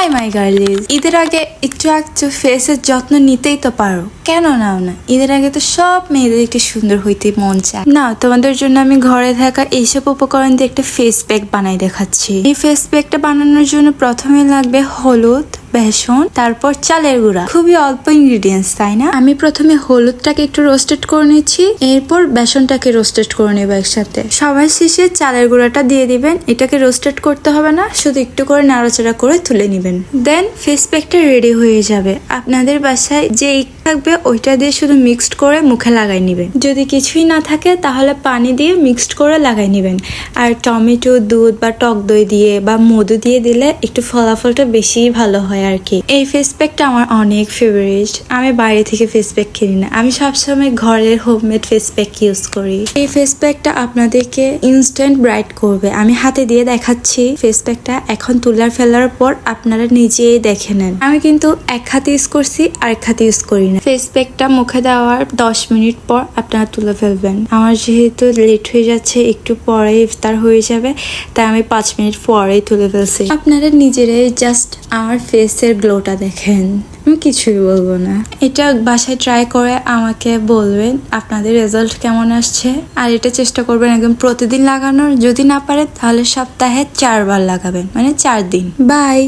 Hi my গার্লিজ, ঈদের আগে একটু একটু ফেসের যত্ন নিতেই তো পারো, কেন নাও না? ঈদের আগে তো সব মেয়েদের একটু সুন্দর হইতে মন চায় না। তোমাদের জন্য আমি ঘরে থাকা এইসব উপকরণ দিয়ে একটা ফেস প্যাক বানাই দেখাচ্ছি। এই ফেস প্যাকটা বানানোর জন্য প্রথমে লাগবে হলুদ, বেসন, তারপর চালের গুঁড়া। খুবই অল্প ইনগ্রিডিয়েন্টস, তাই না? আমি প্রথমে হলুদটাকে একটু রোস্টেড করে নিচ্ছি, এরপর বেসনটাকে রোস্টেড করে নেবো একসাথে। সবার শেষে চালের গুঁড়াটা দিয়ে দিবেন। এটাকে রোস্টেড করতে হবে না, শুধু একটু করে নাড়াচাড়া করে তুলে নিবেন। দেন ফেস প্যাকটা রেডি হয়ে যাবে। আপনাদের বাসায় যে থাকবে ওইটা দিয়ে শুধু মিক্সড করে মুখে লাগাই নিবেন। যদি কিছুই না থাকে তাহলে পানি দিয়ে মিক্সড করে লাগাই নিবেন। আর টমেটো, দুধ বা টক দই দিয়ে বা মধু দিয়ে দিলে একটু ফলাফলটা বেশি ভালো হয় আর কি। এই ফেস প্যাকটা আমার অনেক ফেভারিট। আমি বাইরে থেকে ফেস প্যাক কিনি না, আমি সবসময় ঘরের হোমমেড ফেস প্যাক ইউজ করি। এই ফেস প্যাকটা আপনাদেরকে ইনস্ট্যান্ট ব্রাইট করবে। আমি হাতে দিয়ে দেখাচ্ছি ফেস প্যাকটা। এখন তুলার ফেলার পর আপনারা নিজেই দেখে নেন। আমি কিন্তু এক হাতে ইউজ করছি, আরেক হাতে ইউজ করি না। ফেস প্যাকটা মুখে দেওয়ার 10 মিনিট পর আপনারা তুলে ফেলবেন। আমার যেহেতু লেট হয়ে যাচ্ছে, একটু পরে ইফতার হয়ে যাবে, তাই আমি 5 মিনিট পরেই তুলে ফেলছি। আপনারা নিজেরাই জাস্ট আমার ফেসের গ্লোটা দেখেন, আমি কিছুই বলবো না। এটা বাসায় ট্রাই করে আমাকে বলবেন আপনাদের রেজাল্ট কেমন আসছে। আর এটা চেষ্টা করবেন একদম প্রতিদিন লাগানোর। যদি না পারে তাহলে সপ্তাহে 4 বার লাগাবেন, মানে 4 দিন। বাই।